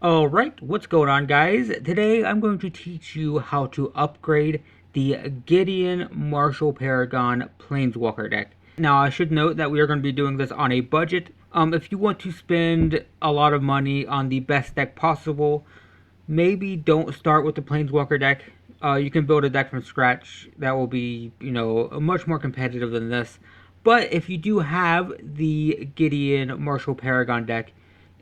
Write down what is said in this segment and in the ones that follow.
Alright, what's going on, guys? Today I'm going to teach you how to upgrade the Gideon Martial Paragon Planeswalker deck. Now, I should note that we are going to be doing this on a budget. If you want to spend a lot of money on the best deck possible, maybe don't start with the Planeswalker deck. You can build a deck from scratch that will be, much more competitive than this. But if you do have the Gideon Martial Paragon deck,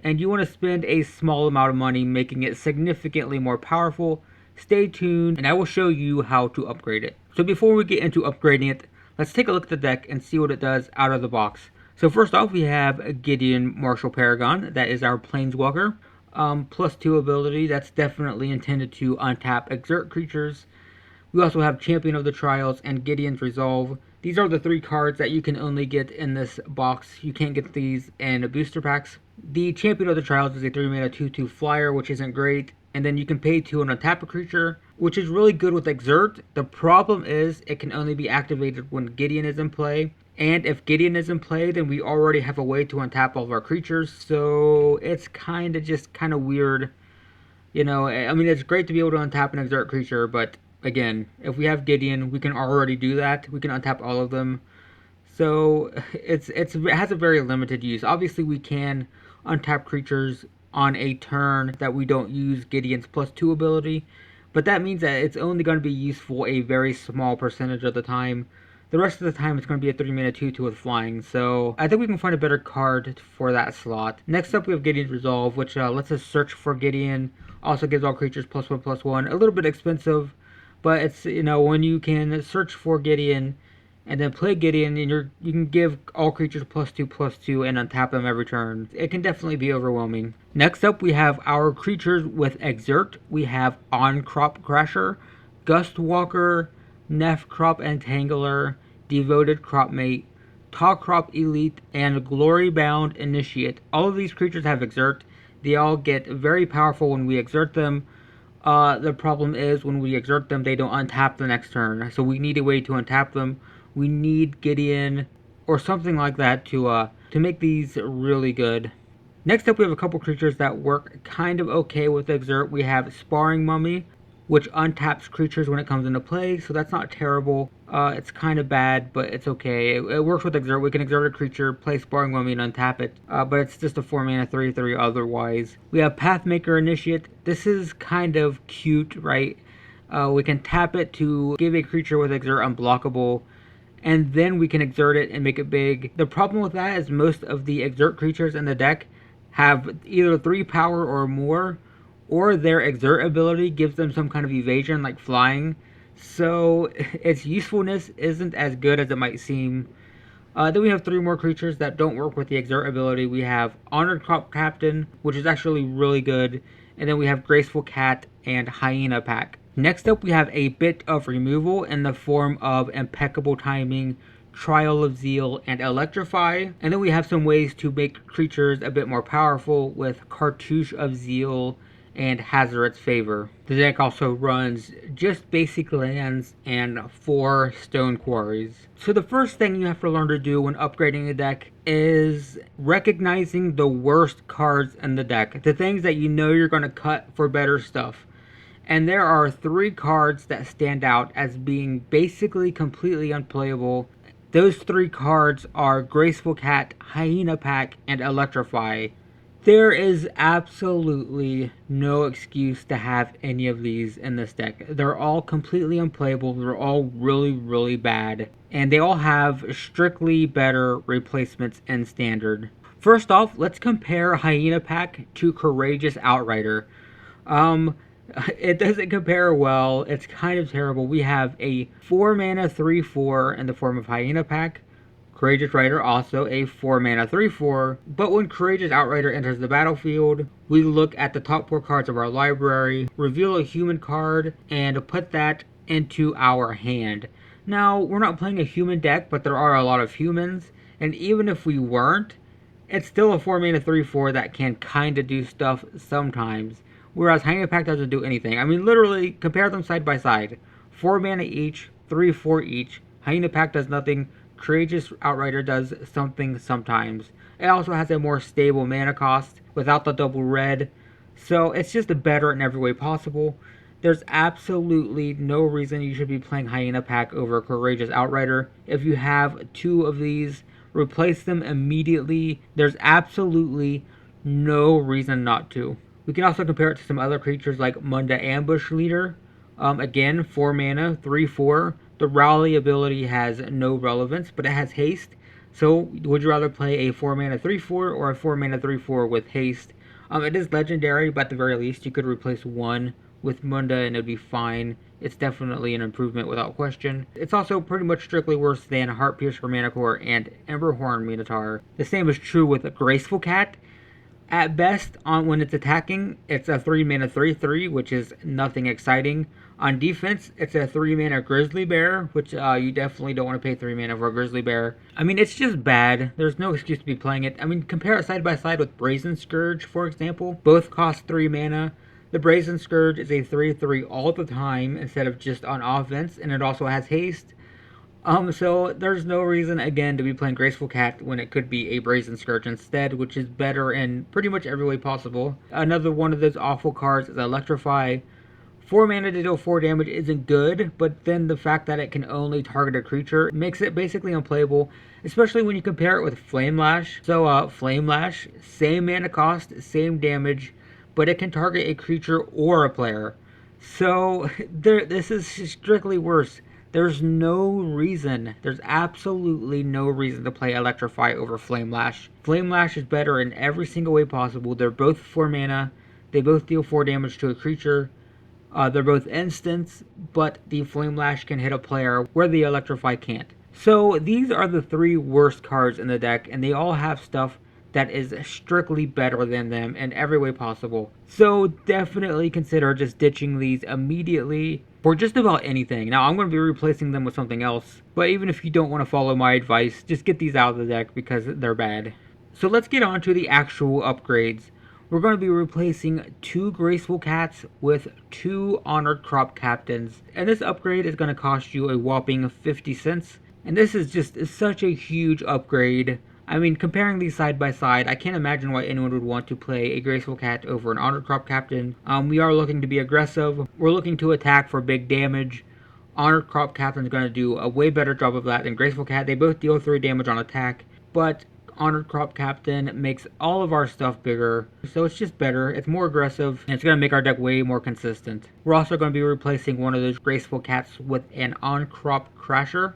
and you want to spend a small amount of money making it significantly more powerful, stay tuned and I will show you how to upgrade it. So before we get into upgrading it, let's take a look at the deck and see what it does out of the box. So first off, we have Gideon Martial Paragon. That is our Planeswalker. +2 ability. That's definitely intended to untap exert creatures. We also have Champion of the Trials and Gideon's Resolve. These are the three cards that you can only get in this box. You can't get these in booster packs. The Champion of the Trials is a 3-mana 2/2 flyer, which isn't great. And then you can pay 2 and untap a creature, which is really good with Exert. The problem is it can only be activated when Gideon is in play. And if Gideon is in play, then we already have a way to untap all of our creatures. So it's kind of weird. I mean, it's great to be able to untap an Exert creature, but again, if we have Gideon, we can already do that. We can untap all of them. So it has a very limited use. Obviously, we can untap creatures on a turn that we don't use Gideon's +2 ability, but that means that it's only going to be useful a very small percentage of the time. The rest of the time, it's going to be a 3-mana 2/2 with flying, so I think we can find a better card for that slot. Next up, we have Gideon's Resolve, which lets us search for Gideon. Also gives all creatures +1/+1. A little bit expensive, but it's, when you can search for Gideon and then play Gideon, and you can give all creatures +2/+2 and untap them every turn. It can definitely be overwhelming. Next up, we have our creatures with Exert. We have On-Crop Crasher, Gustwalker, Nephcrop Entangler, Devoted Cropmate, Tallcrop Elite, and Glorybound Initiate. All of these creatures have Exert. They all get very powerful when we exert them. The problem is when we exert them, they don't untap the next turn. So we need a way to untap them. We need Gideon or something like that to make these really good. Next up, we have a couple creatures that work kind of okay with Exert. We have Sparring Mummy, which untaps creatures when it comes into play, so that's not terrible. It's kind of bad, but it's okay. It works with Exert. We can exert a creature, play Sparring Mummy, and untap it, but it's just a 4-mana 3/3 otherwise. We have Pathmaker Initiate. This is kind of cute, right? We can tap it to give a creature with Exert unblockable, and then we can exert it and make it big. The problem with that is most of the exert creatures in the deck have either 3 power or more, or their exert ability gives them some kind of evasion like flying. So its usefulness isn't as good as it might seem. Then we have 3 more creatures that don't work with the exert ability. We have Honored Crop Captain, which is actually really good. And then we have Graceful Cat and Hyena Pack. Next up, we have a bit of removal in the form of Impeccable Timing, Trial of Zeal, and Electrify. And then we have some ways to make creatures a bit more powerful with Cartouche of Zeal and Hazoret's Favor. The deck also runs just basic lands and 4 stone quarries. So the first thing you have to learn to do when upgrading a deck is recognizing the worst cards in the deck. The things that you know you're going to cut for better stuff. And there are 3 cards that stand out as being basically completely unplayable. Those 3 cards are Graceful Cat, Hyena Pack, and Electrify. There is absolutely no excuse to have any of these in this deck. They're all completely unplayable. They're all really, really bad. And they all have strictly better replacements in Standard. First off, let's compare Hyena Pack to Courageous Outrider. It doesn't compare well. It's kind of terrible. We have a 4-mana 3/4 in the form of Hyena Pack. Courageous Rider also a 4-mana 3/4, but when Courageous Outrider enters the battlefield, we look at the top 4 cards of our library, reveal a human card, and put that into our hand. Now, we're not playing a human deck, but there are a lot of humans, and even if we weren't, it's still a 4-mana 3/4 that can kinda do stuff sometimes, whereas Hyena Pack doesn't do anything. I mean, literally, compare them side by side. 4 mana each, 3/4 each. Hyena Pack does nothing. Courageous Outrider does something sometimes. It also has a more stable mana cost without the double red. So it's just better in every way possible. There's absolutely no reason you should be playing Hyena Pack over Courageous Outrider. If you have two of these, replace them immediately. There's absolutely no reason not to. We can also compare it to some other creatures like Munda Ambush Leader. Again, 4 mana, 3/4. The Rally ability has no relevance, but it has haste. So, would you rather play a 4 mana 3/4 or a 4 mana 3/4 with haste? It is legendary, but at the very least, you could replace one with Munda and it'd be fine. It's definitely an improvement without question. It's also pretty much strictly worse than Heart Piercer Manicore and Emberhorn Minotaur. The same is true with a Graceful Cat. At best, on when it's attacking, it's a 3 mana 3/3, which is nothing exciting. On defense, it's a 3 mana Grizzly Bear, which you definitely don't want to pay 3 mana for a Grizzly Bear. I mean, it's just bad. There's no excuse to be playing it. I mean, compare it side by side with Brazen Scourge, for example. Both cost 3 mana. The Brazen Scourge is a 3/3 all the time instead of just on offense, and it also has haste. So there's no reason again to be playing Graceful Cat when it could be a Brazen Scourge instead, which is better in pretty much every way possible. Another one of those awful cards is Electrify. 4 mana to deal 4 damage isn't good, but then the fact that it can only target a creature makes it basically unplayable, especially when you compare it with Flame Lash. So Flame Lash, same mana cost, same damage, but it can target a creature or a player. So this is strictly worse. There's no reason, there's absolutely no reason to play Electrify over Flame Lash. Flame Lash is better in every single way possible. They're both 4 mana, they both deal 4 damage to a creature. They're both instants, but the Flame Lash can hit a player where the Electrify can't. So these are the 3 worst cards in the deck, and they all have stuff that is strictly better than them in every way possible. So definitely consider just ditching these immediately for just about anything. Now I'm going to be replacing them with something else, but even if you don't want to follow my advice, just get these out of the deck because they're bad. So let's get on to the actual upgrades. We're going to be replacing 2 Graceful Cats with 2 Honored Crop Captains, and this upgrade is going to cost you a whopping 50 cents. And this is just such a huge upgrade. I mean, comparing these side by side, I can't imagine why anyone would want to play a Graceful Cat over an Honored Crop Captain. We are looking to be aggressive. We're looking to attack for big damage. Honored Crop Captain is going to do a way better job of that than Graceful Cat. They both deal 3 damage on attack, but Honored Crop Captain makes all of our stuff bigger, so it's just better, it's more aggressive, and it's going to make our deck way more consistent. We're also going to be replacing one of those Graceful Cats with an On-Crop Crasher.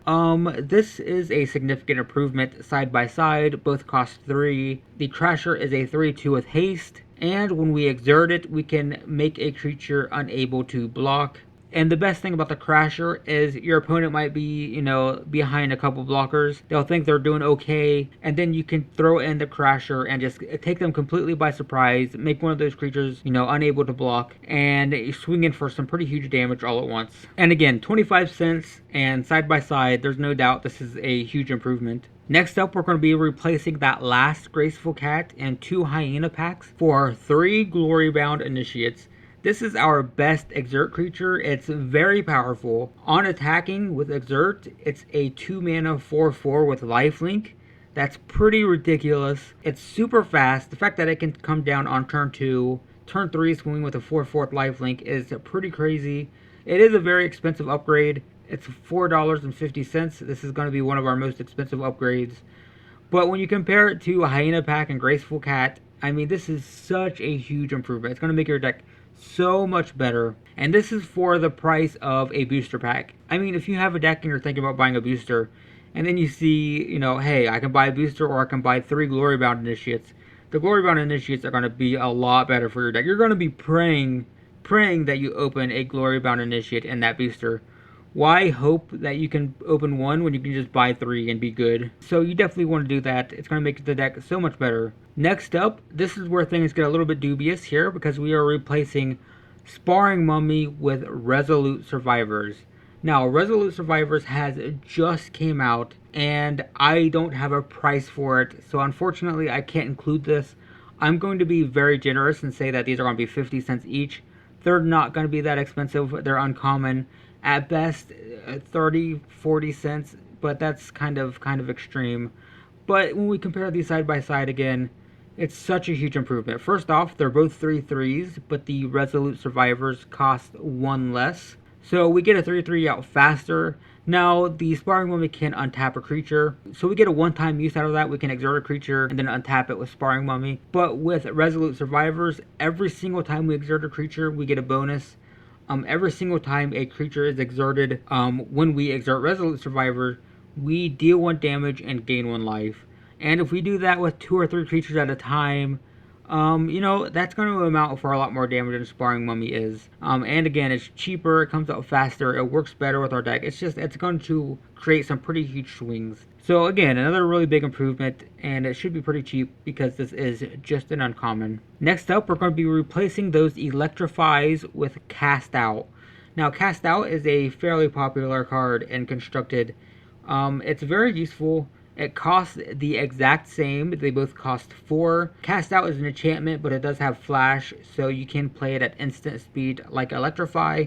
This is a significant improvement side by side, both cost 3. The Crasher is a 3/2 with haste, and when we exert it, we can make a creature unable to block. And the best thing about the Crasher is your opponent might be, behind a couple blockers. They'll think they're doing okay, and then you can throw in the Crasher and just take them completely by surprise, make one of those creatures, unable to block, and swing in for some pretty huge damage all at once. And again, 25 cents, and side by side, there's no doubt this is a huge improvement. Next up, we're going to be replacing that last Graceful Cat and 2 Hyena packs for 3 Glory Bound Initiates. This is our best Exert creature. It's very powerful. On attacking with Exert, it's a 2 mana 4/4 with lifelink. That's pretty ridiculous. It's super fast. The fact that it can come down on turn 2, turn 3 swing with a 4/4 lifelink is pretty crazy. It is a very expensive upgrade. It's $4.50. This is going to be one of our most expensive upgrades. But when you compare it to a Hyena Pack and Graceful Cat, I mean, this is such a huge improvement. It's going to make your deck so much better. And this is for the price of a booster pack. I mean, if you have a deck and you're thinking about buying a booster, and then you see, hey, I can buy a booster or I can buy 3 Glory Bound Initiates. The Glory Bound Initiates are going to be a lot better for your deck. You're going to be praying that you open a Glory Bound Initiate in that booster. Why hope that you can open one when you can just buy 3 and be good? So you definitely want to do that. It's going to make the deck so much better. Next up, this is where things get a little bit dubious here because we are replacing Sparring Mummy with Resolute Survivors. Now, Resolute Survivors has just came out and I don't have a price for it. So unfortunately, I can't include this. I'm going to be very generous and say that these are going to be 50 cents each. They're not going to be that expensive. They're uncommon. At best, 30, 40 cents, but that's kind of extreme. But when we compare these side by side again, It's such a huge improvement. First off, they're both 3/3s, but the resolute survivors cost 1 less. So we get a 3/3 out faster. Now, the sparring mummy can untap a creature. So we get a one-time use out of that. We can exert a creature and then untap it with sparring mummy. But with resolute survivors, every single time we exert a creature, we get a bonus. Every single time a creature is exerted, when we exert resolute survivor, we deal 1 damage and gain 1 life. And if we do that with 2 or 3 creatures at a time, that's going to amount for a lot more damage than Sparring Mummy is. And again, it's cheaper, it comes out faster, it works better with our deck. It's going to create some pretty huge swings. So again, another really big improvement, and it should be pretty cheap because this is just an uncommon. Next up, we're going to be replacing those electrifies with Cast Out. Now, Cast Out is a fairly popular card in Constructed. It's very useful. It costs the exact same. They both cost 4. Cast Out is an enchantment, but it does have flash, so you can play it at instant speed like Electrify.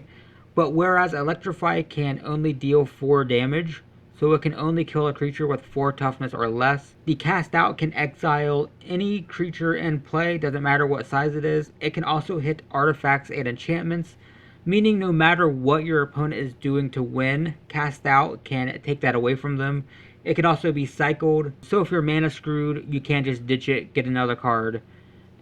But whereas Electrify can only deal 4 damage, so it can only kill a creature with 4 toughness or less, the Cast Out can exile any creature in play, doesn't matter what size it is. It can also hit artifacts and enchantments, meaning no matter what your opponent is doing to win, Cast Out can take that away from them. It can also be cycled, so if you're mana screwed, you can't just ditch it, get another card,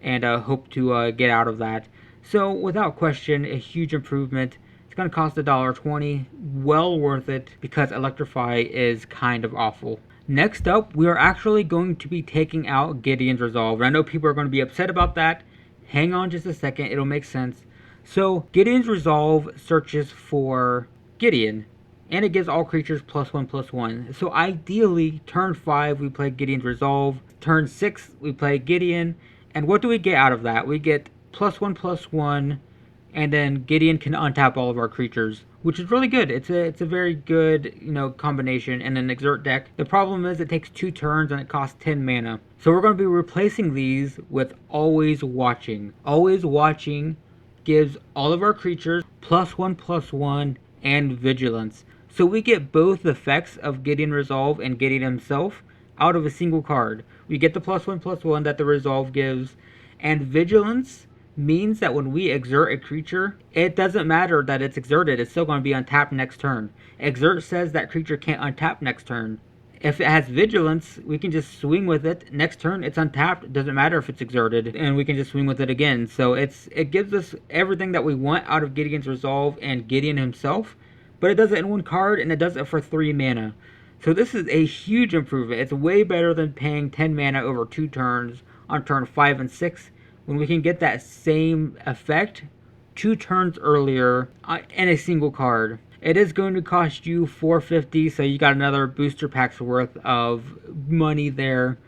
and hope to get out of that. So without question, a huge improvement. It's going to cost $1.20, well worth it, because Electrify is kind of awful. Next up, we are actually going to be taking out Gideon's Resolve. I know people are going to be upset about that. Hang on just a second, it'll make sense. So Gideon's Resolve searches for Gideon, and it gives all creatures +1/+1. So ideally, turn 5 we play Gideon's Resolve, turn 6 we play Gideon, and what do we get out of that? We get +1/+1, and then Gideon can untap all of our creatures, which is really good. It's a very good combination in an exert deck. The problem is it takes 2 turns and it costs 10 mana. So we're going to be replacing these with Always Watching. Always Watching gives all of our creatures +1/+1 and Vigilance. So we get both effects of Gideon Resolve and Gideon himself out of a single card. We get the +1/+1 that the Resolve gives, and Vigilance means that when we exert a creature, it doesn't matter that it's exerted, it's still going to be untapped next turn. Exert says that creature can't untap next turn. If it has Vigilance, we can just swing with it. Next turn, it's untapped. It doesn't matter if it's exerted, and we can just swing with it again. So it gives us everything that we want out of Gideon's Resolve and Gideon himself, but it does it in 1 card, and it does it for 3 mana. So this is a huge improvement. It's way better than paying 10 mana over 2 turns on turn 5 and 6, when we can get that same effect 2 turns earlier in a single card. It is going to cost you $4.50, so you got another booster pack's worth of money there.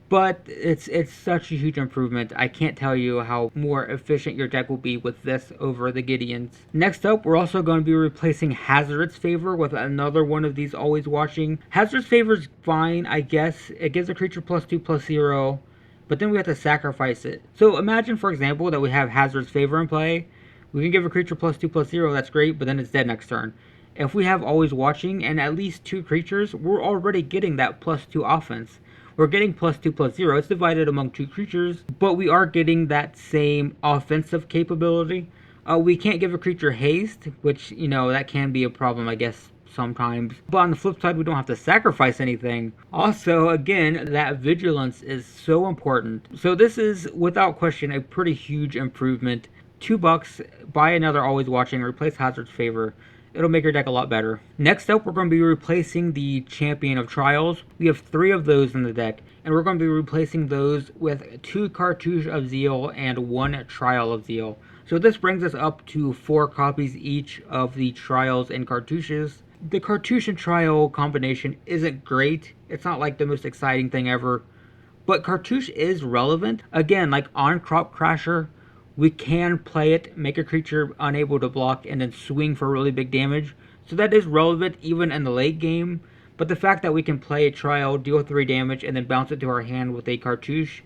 But it's such a huge improvement. I can't tell you how more efficient your deck will be with this over the Gideons. Next up, we're also going to be replacing Hazard's Favor with another one of these Always Watching. Hazard's Favor is fine, I guess. It gives a creature +2/+0, but then we have to sacrifice it. So imagine, for example, that we have Hazard's Favor in play. We can give a creature +2/+0, that's great, but then it's dead next turn. If we have Always Watching and at least 2 creatures, we're already getting that +2 offense. We're getting +2/+0. It's divided among 2 creatures, but we are getting that same offensive capability. We can't give a creature haste, which, that can be a problem, I guess, sometimes. But on the flip side, we don't have to sacrifice anything. Also, again, that Vigilance is so important. So this is, without question, a pretty huge improvement. $2, buy another Always Watching, replace Hazard's Favor. It'll make your deck a lot better. Next up, we're going to be replacing the Champion of Trials. We have 3 of those in the deck, and we're going to be replacing those with 2 Cartouche of Zeal and 1 Trial of Zeal. So this brings us up to 4 copies each of the Trials and Cartouches. The Cartouche and Trial combination isn't great. It's not like the most exciting thing ever, but Cartouche is relevant. Again, like on Crop Crasher, we can play it, make a creature unable to block, and then swing for really big damage. So that is relevant even in the late game. But the fact that we can play a Trial, deal 3 damage, and then bounce it to our hand with a Cartouche,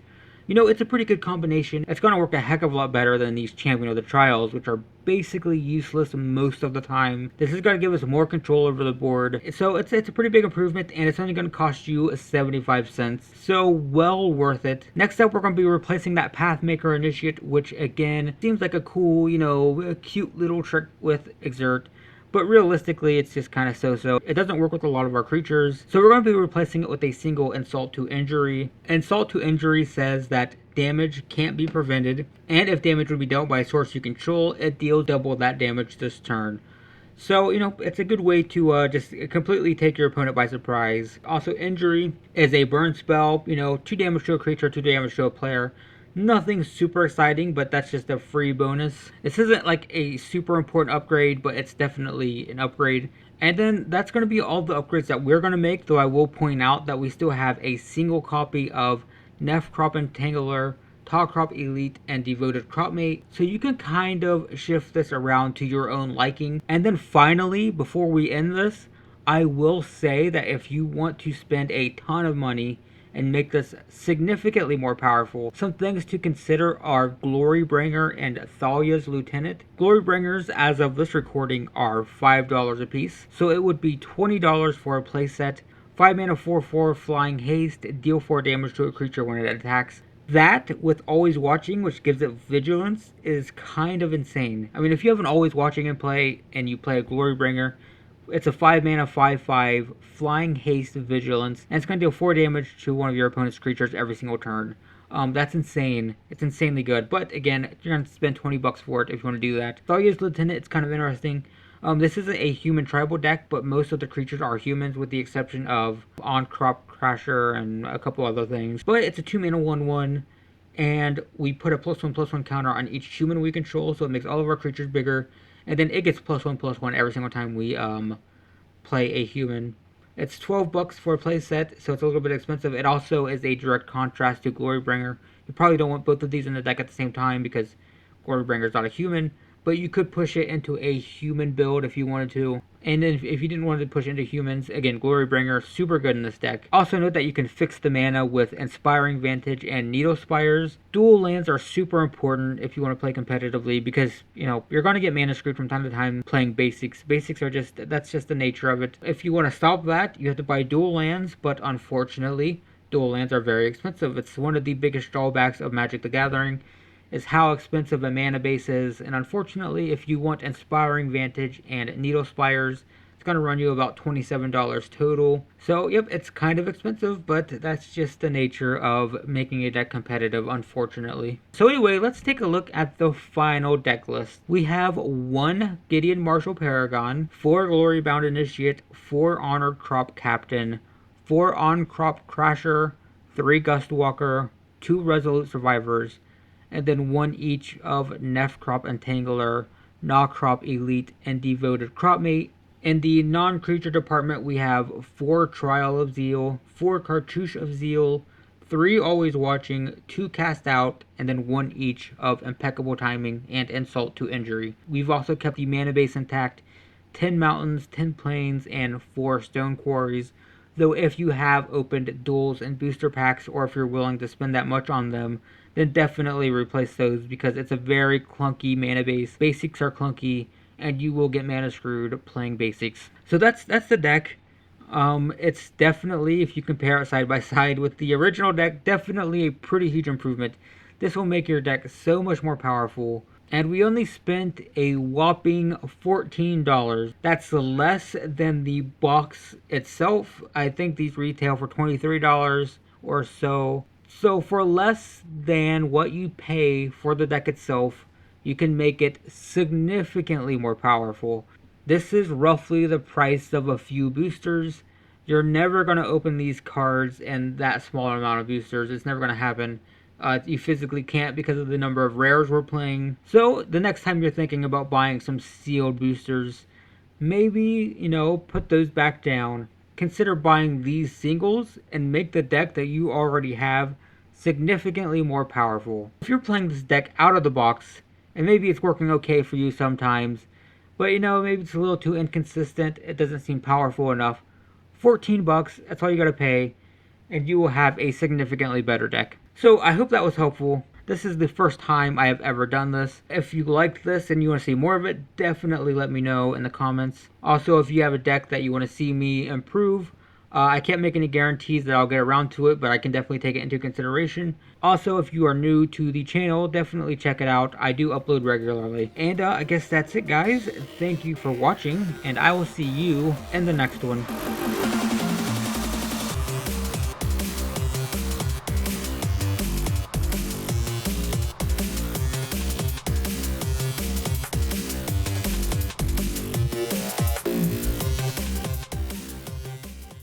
you know, it's a pretty good combination. It's going to work a heck of a lot better than these Champion of the Trials, which are basically useless most of the time. This is going to give us more control over the board. So it's a pretty big improvement, and it's only going to cost you 75 cents. So well worth it. Next up, we're going to be replacing that Pathmaker Initiate, which again seems like a cool, you know, cute little trick with Exert. But realistically, it's just kind of so-so. It doesn't work with a lot of our creatures. So we're going to be replacing it with a single Insult to Injury. Insult to Injury says that damage can't be prevented, and if damage would be dealt by a source you control, it deals double that damage this turn. So, you know, it's a good way to just completely take your opponent by surprise. Also, Injury is a burn spell, you know, 2 damage to a creature, 2 damage to a player. Nothing super exciting, but that's just a free bonus. This isn't like a super important upgrade, but it's definitely an upgrade. And then that's going to be all the upgrades that we're going to make, though I will point out that we still have a single copy of Crop Entangler, Crop Elite, and Devoted Cropmate, so you can kind of shift this around to your own liking. And then finally, before we end this, I will say that if you want to spend a ton of money and make this significantly more powerful, some things to consider are Glorybringer and Thalia's Lieutenant. Glorybringers, as of this recording, are $5 a piece, so it would be $20 for a playset. 5 mana 4/4 Flying Haste, deal 4 damage to a creature when it attacks. That, with Always Watching, which gives it Vigilance, is kind of insane. I mean, if you have an Always Watching in play and you play a Glorybringer, it's a 5 mana 5/5 Flying Haste Vigilance, and it's going to deal 4 damage to one of your opponent's creatures every single turn. That's insane. It's insanely good. But again, you're going to spend 20 bucks for it if you want to do that. Thalia's Lieutenant, it's kind of interesting. This isn't a human tribal deck, but most of the creatures are humans with the exception of On-Crop Crasher and a couple other things. But it's a 2 mana 1/1, and we put a +1/+1 counter on each human we control, so it makes all of our creatures bigger. And then it gets +1/+1 every single time we play a human. It's 12 bucks for a playset, so it's a little bit expensive. It also is a direct contrast to Glorybringer. You probably don't want both of these in the deck at the same time because Glorybringer is not a human, but you could push it into a human build if you wanted to. And then if you didn't want to push into humans, again, Glorybringer, super good in this deck. Also note that you can fix the mana with Inspiring Vantage and Needle Spires. Dual lands are super important if you want to play competitively because, you know, you're going to get mana screwed from time to time playing basics. Basics are that's just the nature of it. If you want to stop that, you have to buy dual lands, but unfortunately, dual lands are very expensive. It's one of the biggest drawbacks of Magic the Gathering, is how expensive a mana base is, and unfortunately, if you want Inspiring Vantage and Needle Spires, it's going to run you about $27 total. So, yep, it's kind of expensive, but that's just the nature of making a deck competitive, unfortunately. So anyway, let's take a look at the final deck list. We have 1 Gideon Martial Paragon, 4 Glorybound Initiate, 4 Honored Crop Captain, 4 On-Crop Crasher, 3 Gustwalker, 2 Resolute Survivors, and then 1 each of Crop Entangler, Crop Elite, and Devoted Cropmate. In the non-creature department, we have 4 Trial of Zeal, 4 Cartouche of Zeal, 3 Always Watching, 2 Cast Out, and then 1 each of Impeccable Timing and Insult to Injury. We've also kept the mana base intact, 10 Mountains, 10 Plains, and 4 Stone Quarries, though if you have opened duels and booster packs, or if you're willing to spend that much on them, then definitely replace those because it's a very clunky mana base. Basics are clunky, and you will get mana screwed playing basics. So that's the deck. It's definitely, if you compare it side by side with the original deck, definitely a pretty huge improvement. This will make your deck so much more powerful. And we only spent a whopping $14. That's less than the box itself. I think these retail for $23 or so. So for less than what you pay for the deck itself, you can make it significantly more powerful. This is roughly the price of a few boosters. You're never going to open these cards in that smaller amount of boosters. It's never going to happen. You physically can't because of the number of rares we're playing. So the next time you're thinking about buying some sealed boosters, maybe, you know, put those back down. Consider buying these singles and make the deck that you already have significantly more powerful. If you're playing this deck out of the box, and maybe it's working okay for you sometimes, but you know, maybe it's a little too inconsistent, it doesn't seem powerful enough, 14 bucks, that's all you gotta pay, and you will have a significantly better deck. So I hope that was helpful. This is the first time I have ever done this. If you liked this and you want to see more of it, definitely let me know in the comments. Also, if you have a deck that you want to see me improve, I can't make any guarantees that I'll get around to it, but I can definitely take it into consideration. Also, if you are new to the channel, definitely check it out. I do upload regularly. And I guess that's it, guys. Thank you for watching, and I will see you in the next one.